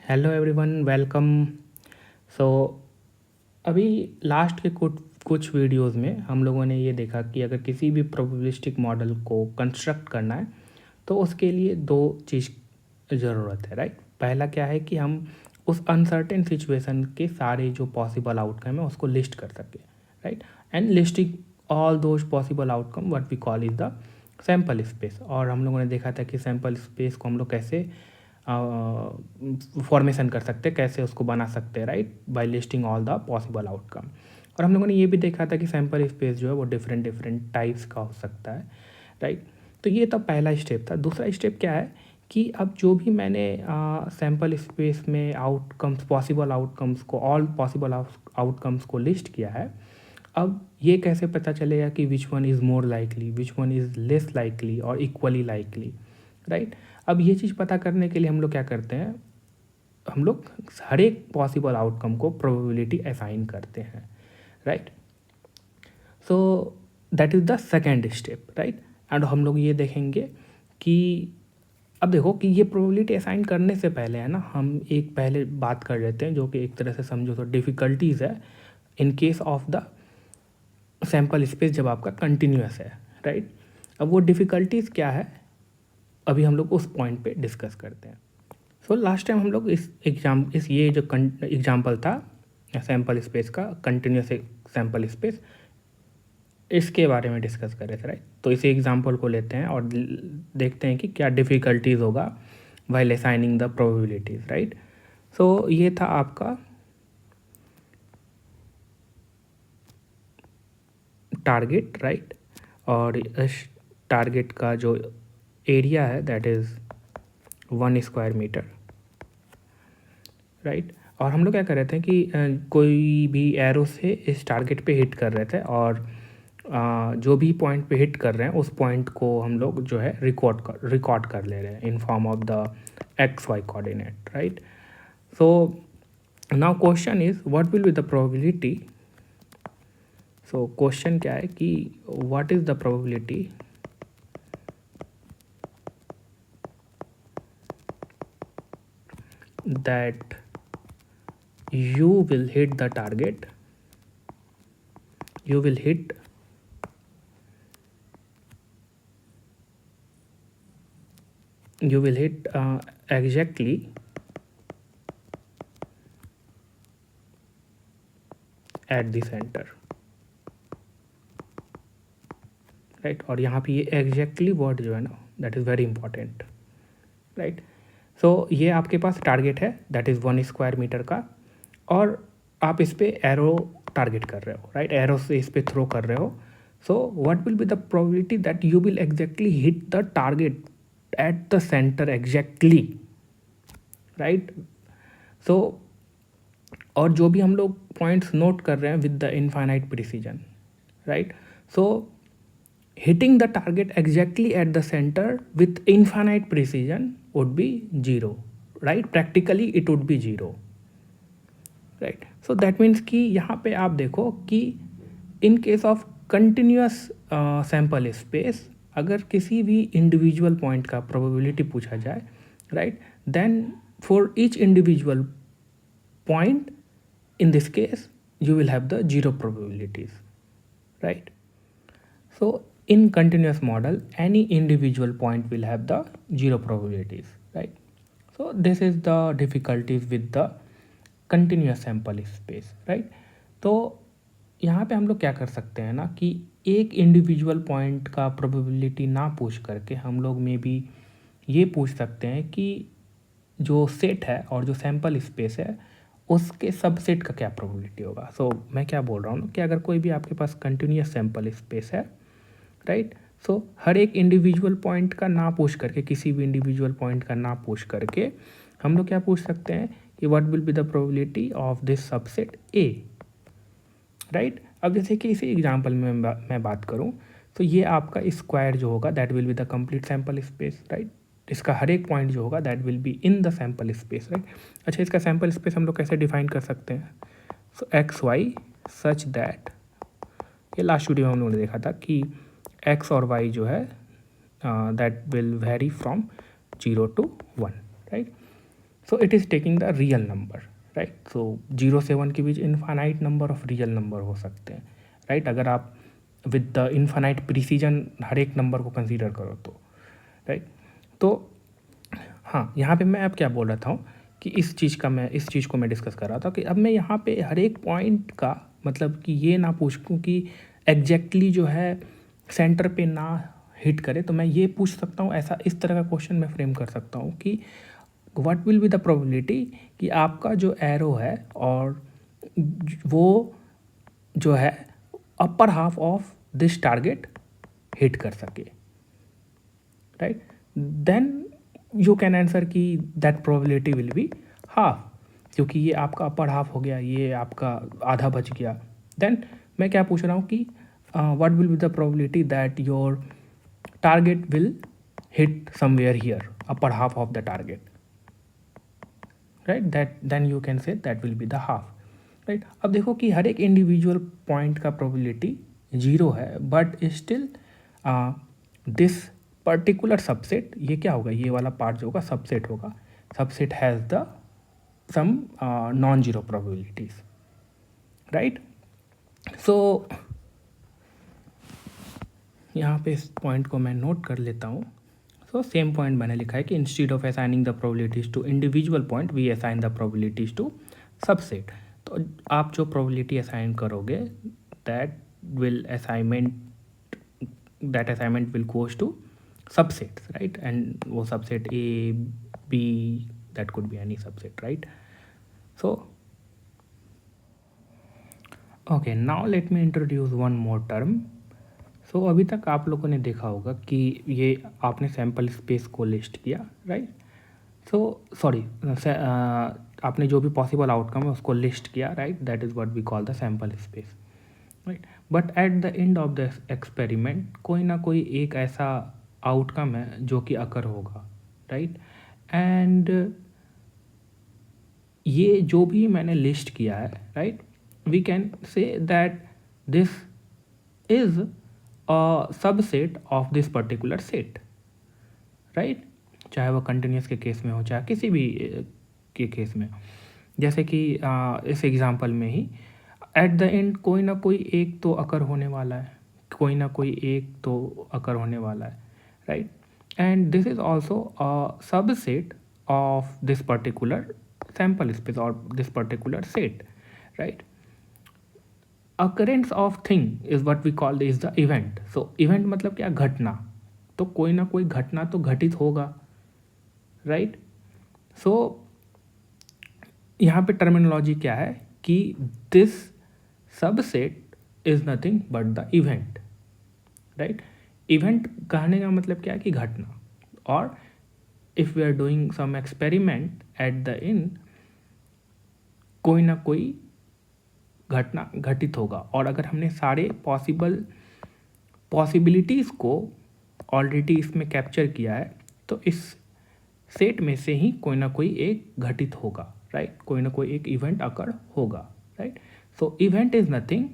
Hello everyone, welcome. सो अभी last के कुछ कुछ वीडियोस में हम लोगों ने ये देखा कि अगर किसी भी प्रोबेबिलिस्टिक मॉडल को कंस्ट्रक्ट करना है तो उसके लिए दो चीज़ ज़रूरत है, राइट। पहला क्या है कि हम उस अनसर्टेन सिचुएशन के सारे जो पॉसिबल आउटकम है उसको लिस्ट कर सकें, right. And listing all those possible outcome what we call is the sample space. और हम लोगों ने देखा था कि सैम्पल स्पेस को हम लोग कैसे फॉर्मेशन कर सकते हैं, कैसे उसको बना सकते हैं, right, by listing all the possible outcome. और हम लोगों ने ये भी देखा था कि सैम्पल स्पेस जो है वो डिफरेंट डिफरेंट टाइप्स का हो सकता है, राइट। तो ये तो पहला स्टेप था। दूसरा स्टेप क्या है कि अब जो भी मैंने सैम्पल स्पेस में आउटकम्स, पॉसिबल आउटकम्स को, ऑल पॉसिबल आउटकम्स को लिस्ट किया है, अब ये कैसे पता चलेगा कि which one is more likely, which one is less likely और इक्वली लाइकली, राइट। अब ये चीज़ पता करने के लिए हम लोग क्या करते हैं, हम लोग हर एक पॉसिबल आउटकम को प्रोबेबिलिटी असाइन करते हैं, right. So that is the second step, right. And हम लोग ये देखेंगे कि अब देखो कि ये प्रोबेबिलिटी असाइन करने से पहले है ना, हम एक पहले बात कर लेते हैं जो कि एक तरह से समझो तो डिफ़िकल्टीज़ है in case of the sample space जब आपका कंटिन्यूस है, राइट। अब वो डिफ़िकल्टीज़ क्या है अभी हम लोग उस पॉइंट पे डिस्कस करते हैं। सो लास्ट टाइम हम लोग इस ये जो एग्जाम्पल था सैम्पल स्पेस का, कंटिन्यूस सैम्पल स्पेस, इसके बारे में डिस्कस कर रहे थे, राइट। तो इसी एग्जाम्पल को लेते हैं और देखते हैं कि क्या डिफ़िकल्टीज़ होगा while assigning the probabilities, right. So ये था आपका टारगेट, राइट। और इस टारगेट का जो एरिया है that is 1 square metre, right. और हम लोग क्या कर रहे थे कि कोई भी एरो से इस टारगेट पे हिट कर रहे थे और जो भी पॉइंट पे हिट कर रहे हैं उस पॉइंट को हम लोग जो है रिकॉर्ड कर ले रहे हैं in form of the X Y coordinate, right. So now question is what will be the probability. So question क्या है कि what is the probability that you will hit the target, you will hit exactly at the center, right. और यहाँ पे ये exactly word जो है ना that is very important, right. So ये आपके पास टारगेट है दैट इज़ 1 स्क्वायर मीटर का और आप इस पर एरो टारगेट कर रहे हो, राइट। एरो से इस पर थ्रो कर रहे हो। So what will be the probability that you will exactly hit the target at the centre exactly, right. So और जो भी हम लोग पॉइंट्स नोट कर रहे हैं with the infinite precision, right. So hitting the target exactly at the center with infinite precision would be 0, right? Practically it would be 0, right? So that means कि यहाँ पे आप देखो कि in case of continuous sample space अगर किसी भी individual point का probability पूछा जाए, right, then for each individual point in this case you will have the 0 probabilities, right? So in continuous model any individual point will have the 0 probabilities, right? So this is the difficulties with the continuous sample space, right? तो यहाँ पे हम लोग क्या कर सकते हैं ना कि एक इंडिविजुअल पॉइंट का प्रोबेबिलिटी ना पूछ करके हम लोग में भी ये पूछ सकते हैं कि जो सेट है और जो सैम्पल स्पेस है उसके सबसेट का क्या प्रोबेबिलिटी होगा। सो मैं क्या बोल रहा हूँ कि अगर कोई भी आपके पास कंटिन्यूस सैम्पल स्पेस है, राइट। सो हर एक इंडिविजुअल पॉइंट का ना पूछ करके, किसी भी इंडिविजुअल पॉइंट का ना पूछ करके हम लोग क्या पूछ सकते हैं कि what will be the probability of this subset A, right. अब जैसे कि इसी एग्जांपल में मैं बात करूं तो ये आपका स्क्वायर जो होगा that will be the complete sample space, right. इसका हर एक पॉइंट जो होगा that will be in the sample space, right. अच्छा, इसका सैम्पल स्पेस हम लोग कैसे डिफाइन कर सकते हैं। सो एक्स वाई सच दैट, ये लास्ट वीडियो में हम लोगों ने देखा था कि एक्स और वाई जो है that will vary from 0 to 1, right. So it is taking the real number, right. So 0 से 1 के बीच infinite number of real number हो सकते हैं, राइट. अगर आप विद द इन्फानाइट प्रिसीजन हर एक नंबर को कंसीडर करो तो, राइट. तो हाँ, यहाँ पे मैं अब क्या बोल रहा था कि इस चीज़ को मैं डिस्कस कर रहा था कि अब मैं यहाँ पे हर एक पॉइंट का मतलब कि ये ना पूछूं कि एग्जैक्टली जो है सेंटर पे ना हिट करे, तो मैं ये पूछ सकता हूँ, ऐसा इस तरह का क्वेश्चन मैं फ्रेम कर सकता हूँ कि what will be the probability कि आपका जो एरो है और वो जो है upper half of this target hit कर सके, right. Then you can answer कि that probability will be half, क्योंकि ये आपका अपर हाफ हो गया, ये आपका आधा बच गया. देन मैं क्या पूछ रहा हूँ कि what will be the probability that your target will hit somewhere here, upper half of the target, right. That then you can say that will be the half, right. अब देखो कि हर एक इंडिविजुअल पॉइंट का probability 0 है, but still this particular subset, ये क्या होगा, ये वाला पार्ट जो होगा सबसेट होगा, subset has the some non zero probabilities, right. So यहाँ पे इस पॉइंट को मैं नोट कर लेता हूँ. सो सेम पॉइंट मैंने लिखा है कि instead of assigning the probabilities to individual point we assign the probabilities to subset. तो आप जो प्रोबेबिलिटी असाइन करोगे that assignment will goes to subsets, right. And वो subset A B that could be any subset, right. So okay, now let me introduce one more term. So अभी तक आप लोगों ने देखा होगा कि ये आपने सैम्पल स्पेस को लिस्ट किया, राइट. सो सॉरी, आपने जो भी पॉसिबल आउटकम है उसको लिस्ट किया, right. That is what we call the sample space, right. But at the end of the experiment कोई ना कोई एक ऐसा आउटकम है जो कि अकर होगा, राइट. एंड ये जो भी मैंने लिस्ट किया है, right, we can say that this is a subset of this particular set, right. चाहे वो कंटिन्यूस के केस में हो चाहे किसी भी के केस में. जैसे कि इस एग्जांपल में ही एट द एंड कोई ना कोई एक तो अकर होने वाला है, कोई ना कोई एक तो अकर होने वाला है, right. And this is also a subset of this particular sample space और this particular set, right. Occurrence of thing is what we call is the event. So event मतलब क्या, घटना. तो कोई ना कोई घटना तो घटित होगा, राइट. सो यहाँ पे टर्मिनोलॉजी क्या है कि this subset is nothing but the event, right. Event कहने का मतलब क्या है कि घटना. और if we are doing some experiment at the end कोई ना कोई घटना घटित होगा. और अगर हमने सारे पॉसिबिलिटीज़ को ऑलरेडी इसमें कैप्चर किया है तो इस सेट में से ही कोई ना कोई एक घटित होगा, राइट. कोई ना कोई एक इवेंट अकर होगा, right. So event is nothing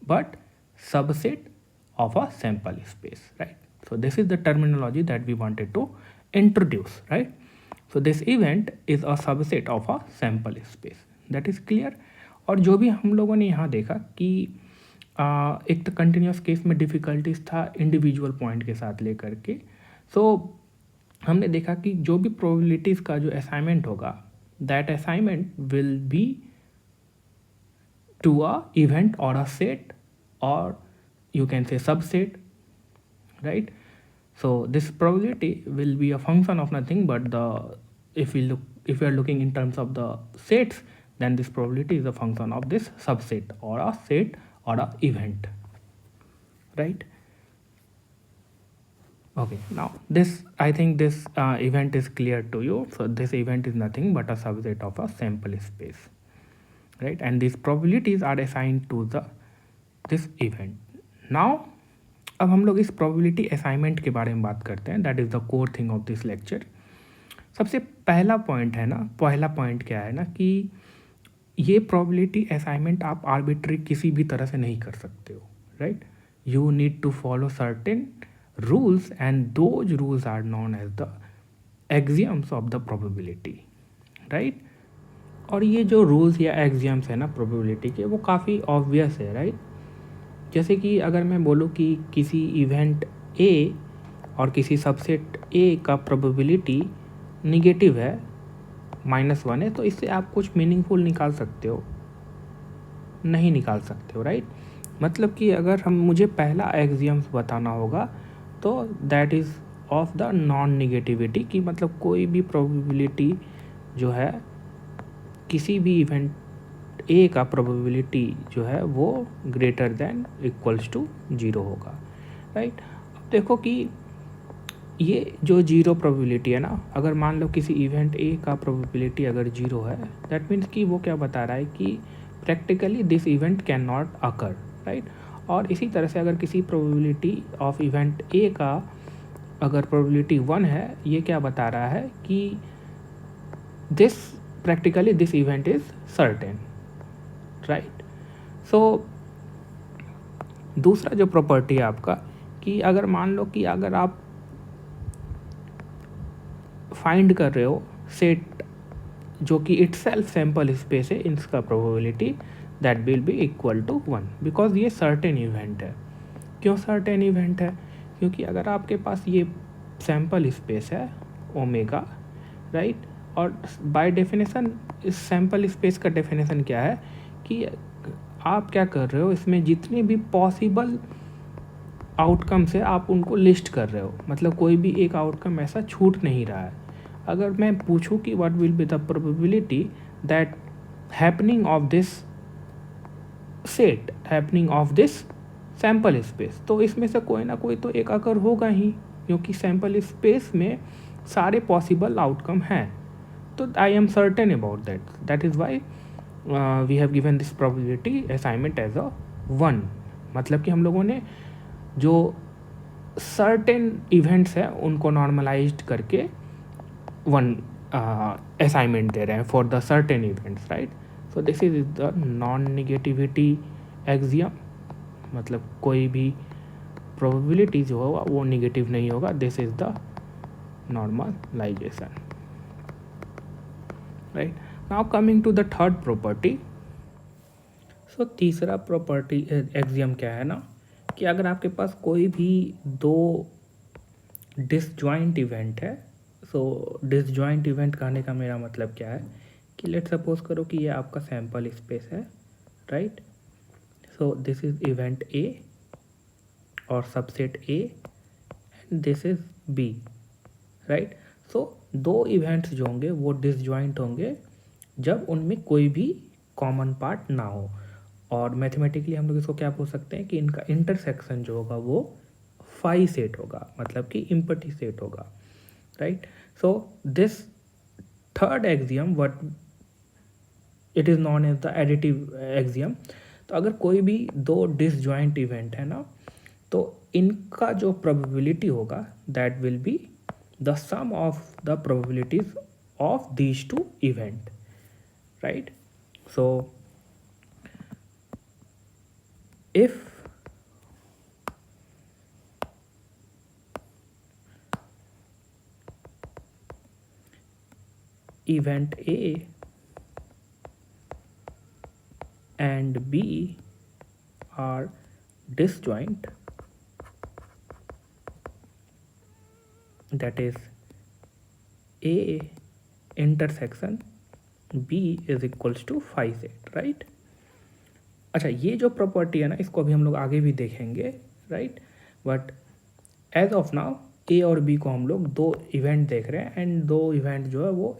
but subset of a sample space, right. So this is the terminology that we wanted to introduce, right. So this event is a subset of a sample space, that is clear. और जो भी हम लोगों ने यहाँ देखा कि एक तो कंटिन्यूस केस में डिफ़िकल्टीज था इंडिविजुअल पॉइंट के साथ लेकर के. सो हमने देखा कि जो भी प्रोबेबिलिटीज़ का जो असाइनमेंट होगा that assignment will be to a event और अ सेट और you can say subset, right. So this probability will be a function of nothing but if we are looking in terms of the sets, then this probability is a function of this subset or a set or a event, right. Okay, now this, I think this event is clear to you. So this event is nothing but a subset of a sample space, right, and these probabilities are assigned to this event. Now अब हम लोग इस probability assignment के बारे में बात करते हैं. That is the core thing of this lecture. सबसे पहला पॉइंट क्या है ना कि ये प्रोबेबिलिटी असाइनमेंट आप आर्बिट्री किसी भी तरह से नहीं कर सकते हो, right. You need to follow certain rules and those rules are known as the axioms of the probability, right. और ये जो रूल्स या एक्सियम्स है ना प्रोबेबिलिटी के, वो काफ़ी ऑब्वियस है, राइट। जैसे कि अगर मैं बोलूँ कि किसी इवेंट ए और किसी सबसेट ए का प्रोबेबिलिटी निगेटिव है, -1 है, तो इससे आप कुछ मीनिंगफुल निकाल सकते हो? नहीं निकाल सकते हो, राइट। मतलब कि अगर मुझे पहला एक्सियम्स बताना होगा तो that is of the non negativity, कि मतलब कोई भी प्रोबेबिलिटी जो है किसी भी इवेंट ए का प्रोबेबिलिटी जो है वो ग्रेटर देन इक्वल्स टू 0 होगा, राइट। अब देखो कि ये जो 0 प्रोबेबिलिटी है ना, अगर मान लो किसी इवेंट ए का प्रोबेबिलिटी अगर 0 है, दैट मीन्स कि वो क्या बता रहा है कि practically this event can not occur, right. और इसी तरह से अगर किसी प्रोबेबिलिटी ऑफ इवेंट ए का अगर प्रोबेबिलिटी 1 है, ये क्या बता रहा है कि this practically this event is certain, right. So दूसरा जो प्रॉपर्टी है आपका, कि अगर मान लो कि अगर आप फाइंड कर रहे हो सेट जो कि इटसेल्फ सैम्पल स्पेस है, इसका probability that will be equal to 1, because ये सर्टेन इवेंट है। क्यों सर्टेन इवेंट है? क्योंकि अगर आपके पास ये सैम्पल स्पेस है ओमेगा, राइट, और बाय डेफिनेशन इस सैम्पल स्पेस का डेफिनेशन क्या है कि आप क्या कर रहे हो, इसमें जितने भी पॉसिबल आउटकम्स है आप उनको लिस्ट कर रहे हो, मतलब कोई भी एक आउटकम ऐसा छूट नहीं रहा है। अगर मैं पूछूं कि what will be the probability that happening of this set, happening of this sample space, तो इसमें से कोई ना कोई तो एक अकर होगा ही, क्योंकि सैम्पल स्पेस में सारे पॉसिबल आउटकम हैं। तो I am certain about that is why we have given this probability assignment as a 1। मतलब कि हम लोगों ने जो सर्टेन इवेंट्स हैं उनको नॉर्मलाइज्ड करके 1 असाइनमेंट दे रहे हैं for the certain events, right. So this is the non negativity axiom, मतलब कोई भी प्रोबेबिलिटी जो होगा वो निगेटिव नहीं होगा। This is the normalisation, right. Now coming to the third property. So तीसरा प्रॉपर्टी एक्सियम क्या है ना, कि अगर आपके पास कोई भी दो डिसजॉइंट इवेंट है, सो डिसजॉइंट इवेंट कहने का मेरा मतलब क्या है कि लेट सपोज करो कि ये आपका सैम्पल स्पेस है, right. So this is event A और subset A and this is B, right. So दो इवेंट्स जो होंगे वो डिसजॉइंट होंगे जब उनमें कोई भी कॉमन पार्ट ना हो, और मैथमेटिकली हम लोग इसको क्या बोल सकते हैं कि इनका इंटरसेक्शन जो होगा वो फाई सेट होगा, मतलब कि इम्पटी सेट होगा, right. So this third axiom what it is known as the additive axiom. तो अगर कोई भी दो डिसजॉइंट इवेंट है ना, तो इनका जो प्रोबेबिलिटी होगा that will be the sum of the probabilities of these two event, right. So if event A and B are disjoint, that is A intersection B is equals to phi set, right। अच्छा, ये जो property है ना इसको अभी हम लोग आगे भी देखेंगे, राइट। But as of now A और बी को हम लोग दो इवेंट देख रहे हैं एंड दो इवेंट जो है वो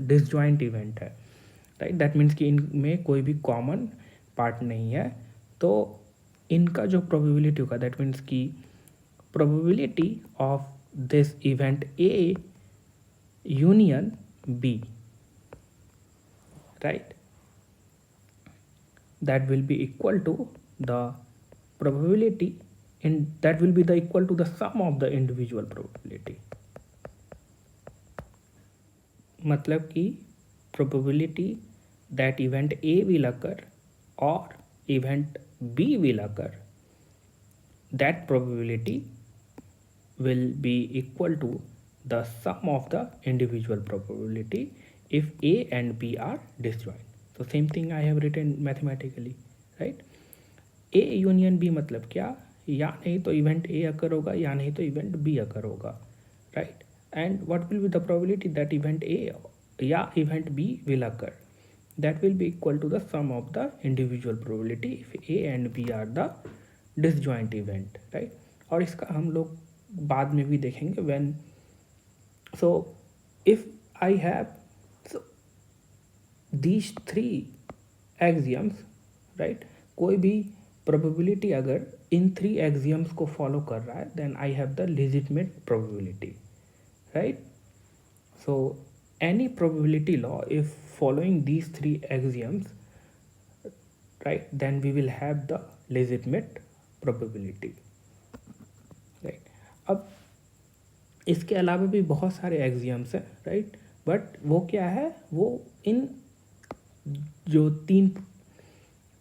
डिसजॉइंट इवेंट है, राइट। दैट मीन्स कि इनमें कोई भी कॉमन पार्ट नहीं है। तो इनका जो प्रोबेबिलिटी होगा दैट मीन्स कि probability of this event A union B, right, that will be equal to the probability in that will be the equal to the sum of the individual probability। मतलब कि probability that event A will occur or event B will occur, that probability will be equal to the sum of the individual probability if A and B are disjoint. So same thing I have written mathematically, right? A union B मतलब क्या, या नहीं तो event A अकर होगा या नहीं तो event B अकर होगा, right? And what will be the probability that event A या event B will occur, that will be equal to the sum of the individual probability if A and B are the disjoint event, right? और इसका हम लोग बाद में भी देखेंगे when, so if I have, so these three axioms, right? कोई भी probability अगर इन थ्री axioms को follow कर रहा है then I have the legitimate probability, right? So any probability law if following these three axioms, right, then we will have the legitimate probability, right? अब इसके अलावा भी बहुत सारे axioms हैं, right? बट वो क्या है, वो इन जो तीन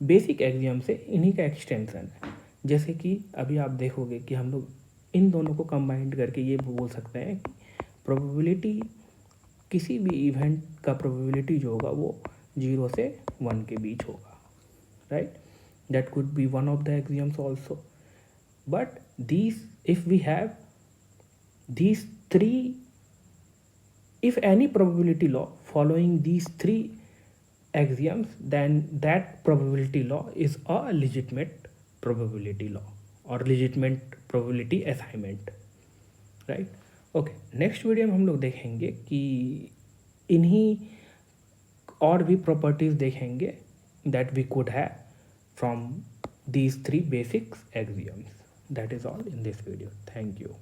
बेसिक एग्जाम्स है इन्हीं का एक्सटेंसन है। जैसे कि अभी आप देखोगे कि हम लोग इन दोनों को कंबाइंड करके ये बोल सकते हैं कि प्रोबेबिलिटी, किसी भी इवेंट का प्रोबेबिलिटी जो होगा वो 0 से 1 के बीच होगा, right? That could B one of the exams also, but these if we have these three, if any probability law following these three axioms, then that probability law is a legitimate probability law or legitimate probability assignment, right? Okay, next video में हम लोग देखेंगे कि इन्हीं और भी properties देखेंगे that we could have from these three basic axioms. That is all in this video. Thank you.